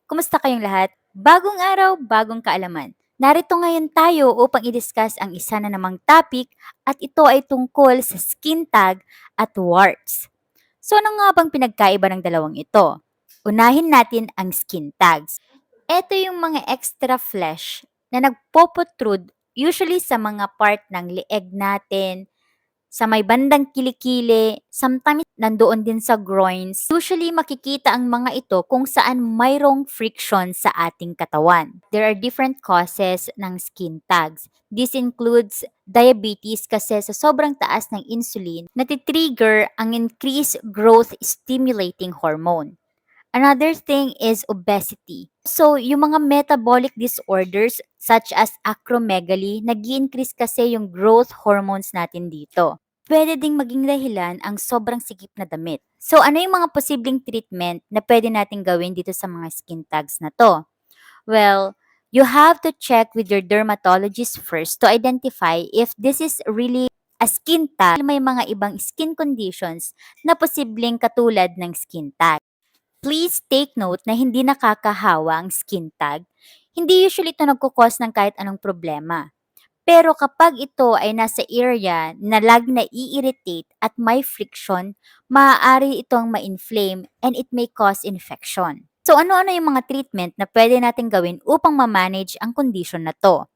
Kumusta kayong lahat? Bagong araw, bagong kaalaman. Narito ngayon tayo upang i-discuss ang isa na namang topic at ito ay tungkol sa skin tag at warts. So ano nga bang pinagkaiba ng dalawang ito? Unahin natin ang skin tags. Ito yung mga extra flesh na nagpo-protrude usually sa mga part ng leeg natin, sa may bandang kilikili, sometimes nandoon din sa groins. Usually makikita ang mga ito kung saan mayroong friction sa ating katawan. There are different causes ng skin tags. This includes diabetes kasi sa sobrang taas ng insulin, natitrigger ang increased growth stimulating hormone. Another thing is obesity. So, yung mga metabolic disorders such as acromegaly, nag increase kasi yung growth hormones natin dito. Pwede ding maging dahilan ang sobrang sikip na damit. So, ano yung mga posibleng treatment na pwede natin gawin dito sa mga skin tags na to? Well, you have to check with your dermatologist first to identify if this is really a skin tag. May mga ibang skin conditions na posibleng katulad ng skin tag. Please take note na hindi nakakahawa ang skin tag. Hindi usually ito nagkukos ng kahit anong problema. Pero kapag ito ay nasa area na lagi na i-irritate at may friction, maaari itong ma-inflame and it may cause infection. So ano-ano yung mga treatment na pwede natin gawin upang ma-manage ang condition na to?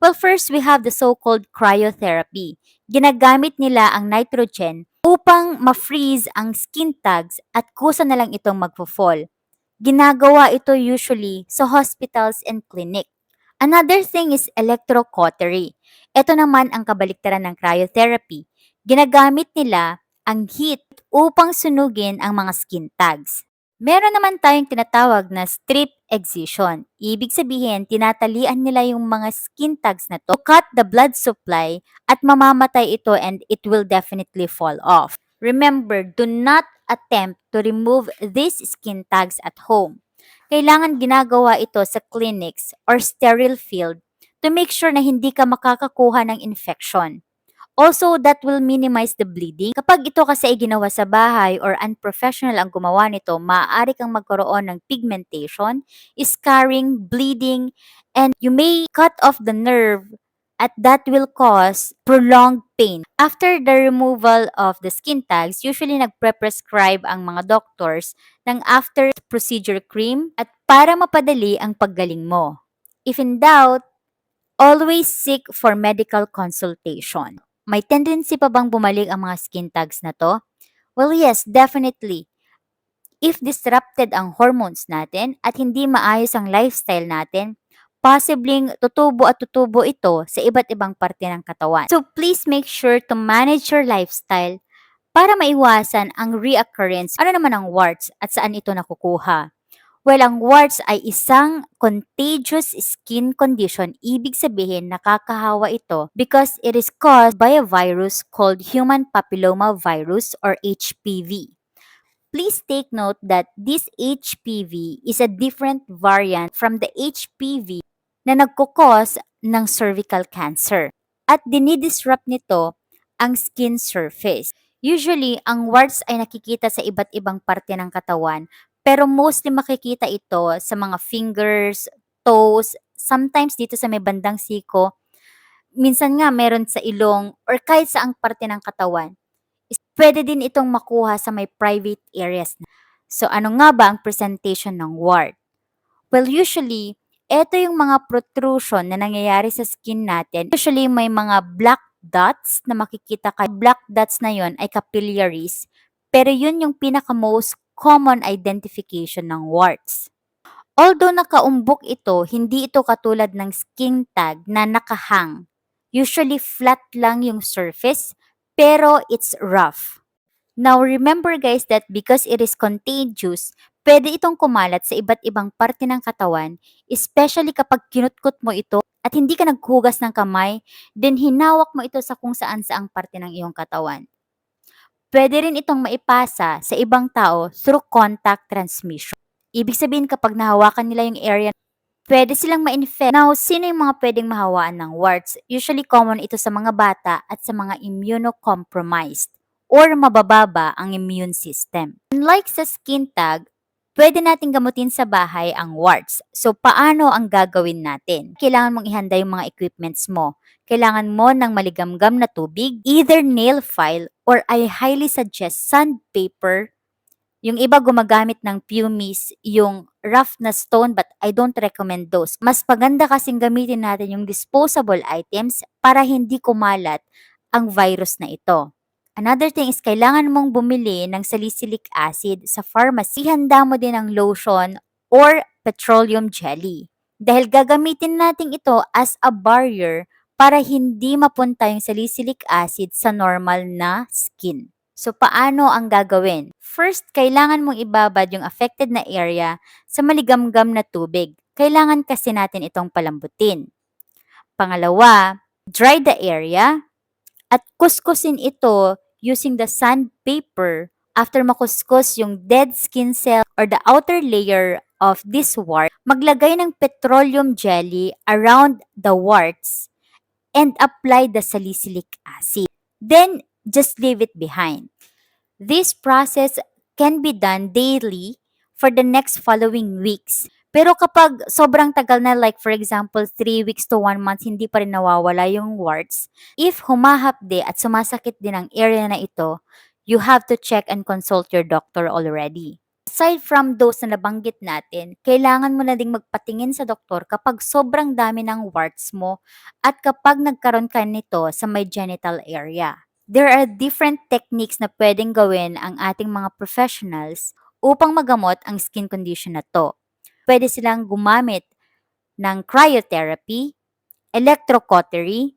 Well, first we have the so-called cryotherapy. Ginagamit nila ang nitrogen upang ma-freeze ang skin tags at kusa na lang itong magfo-fall. Ginagawa ito usually sa hospitals and clinic. Another thing is electrocautery. Ito naman ang kabaliktaran ng cryotherapy. Ginagamit nila ang heat upang sunugin ang mga skin tags. Meron naman tayong tinatawag na strip excision. Ibig sabihin, tinatalian nila yung mga skin tags na to to cut the blood supply at mamamatay ito and it will definitely fall off. Remember, do not attempt to remove these skin tags at home. Kailangan ginagawa ito sa clinics or sterile field to make sure na hindi ka makakakuha ng infection. Also, that will minimize the bleeding. Kapag ito kasi ay ginawa sa bahay or unprofessional ang gumawa nito, maaari kang magkaroon ng pigmentation, scarring, bleeding, and you may cut off the nerve at that will cause prolonged pain. After the removal of the skin tags, usually nagpre-prescribe ang mga doctors ng after procedure cream at para mapadali ang paggaling mo. If in doubt, always seek for medical consultation. May tendency pa bang bumalik ang mga skin tags na to? Well, yes, definitely. If disrupted ang hormones natin at hindi maayos ang lifestyle natin, possibling tutubo ito sa iba't ibang parte ng katawan. So please make sure to manage your lifestyle para maiwasan ang reoccurrence. Ano naman ang warts at saan ito nakukuha? Well, ang warts ay isang contagious skin condition. Ibig sabihin, nakakahawa ito because it is caused by a virus called human papilloma virus or HPV. Please take note that this HPV is a different variant from the HPV na nagkukos ng cervical cancer at dinidisrupt nito ang skin surface. Usually, ang warts ay nakikita sa iba't ibang parte ng katawan pero mostly makikita ito sa mga fingers, toes, sometimes dito sa may bandang siko, minsan nga meron sa ilong or kahit saang parte ng katawan. Pwede din itong makuha sa may private areas. So ano nga ba ang presentation ng wart? Well, usually, ito yung mga protrusion na nangyayari sa skin natin. Usually, may mga black dots na makikita ka. Black dots na yon ay capillaries. Pero yun yung pinaka-most common identification ng warts. Although nakaumbok ito, hindi ito katulad ng skin tag na nakahang. Usually flat lang yung surface, pero it's rough. Now remember guys that because it is contagious, pwede itong kumalat sa iba't ibang parte ng katawan, especially kapag kinutkot mo ito at hindi ka naghugas ng kamay, then hinawak mo ito sa kung saan saang parte ng iyong katawan. Pwede rin itong maipasa sa ibang tao through contact transmission. Ibig sabihin kapag nahawakan nila yung area, pwede silang ma-infect. Now, sino yung mga pwedeng mahawaan ng warts? Usually common ito sa mga bata at sa mga immunocompromised or mabababa ang immune system. Unlike sa skin tag, Pwede nating gamutin sa bahay ang warts. So, paano ang gagawin natin? Kailangan mong ihanda yung mga equipments mo. Kailangan mo ng maligamgam na tubig, either nail file, or I highly suggest sandpaper. Yung iba gumagamit ng pumice, yung rough na stone, but I don't recommend those. Mas maganda kasing gamitin natin yung disposable items para hindi kumalat ang virus na ito. Another thing is kailangan mong bumili ng salicylic acid sa pharmacy. Handa mo din ang lotion or petroleum jelly. Dahil gagamitin natin ito as a barrier para hindi mapunta yung salicylic acid sa normal na skin. So, paano ang gagawin? First, kailangan mong ibabad yung affected na area sa maligamgam na tubig. Kailangan kasi natin itong palambutin. Pangalawa, dry the area at kuskusin ito using the sandpaper. After makuskus yung dead skin cell or the outer layer of this wart, maglagay ng petroleum jelly around the warts and apply the salicylic acid. Then, just leave it behind. This process can be done daily for the next following weeks. Pero kapag sobrang tagal na, like for example, 3 weeks to 1 month, hindi pa rin nawawala yung warts, if humahapde at sumasakit din ang area na ito, you have to check and consult your doctor already. Aside from those na nabanggit natin, kailangan mo na ding magpatingin sa doktor kapag sobrang dami ng warts mo at kapag nagkaroon ka nito sa may genital area. There are different techniques na pwedeng gawin ang ating mga professionals upang magamot ang skin condition na to. Pwede silang gumamit ng cryotherapy, electrocautery,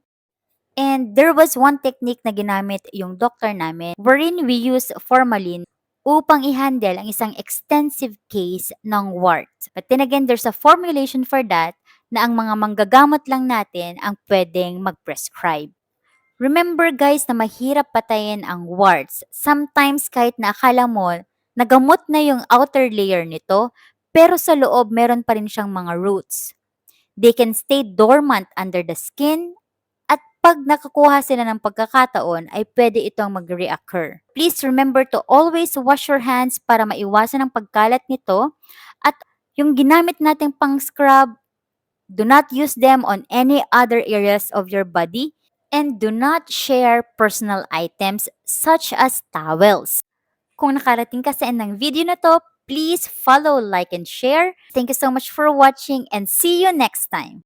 and there was one technique na ginamit yung doctor namin wherein we use formalin upang i-handle ang isang extensive case ng wart. But then again, there's a formulation for that na ang mga manggagamot lang natin ang pwedeng mag-prescribe. Remember guys na mahirap patayin ang warts. Sometimes kahit na akala mo nagamot na yung outer layer nito, pero sa loob meron pa rin siyang mga roots. They can stay dormant under the skin at pag nakakuha sila ng pagkakataon ay pwede itong mag-reoccur. Please remember to always wash your hands para maiwasan ang pagkalat nito at yung ginamit nating pang scrub, do not use them on any other areas of your body. And do not share personal items such as towels. Kung nakarating ka sa end ng video na to, please follow, like, and share. Thank you so much for watching and see you next time.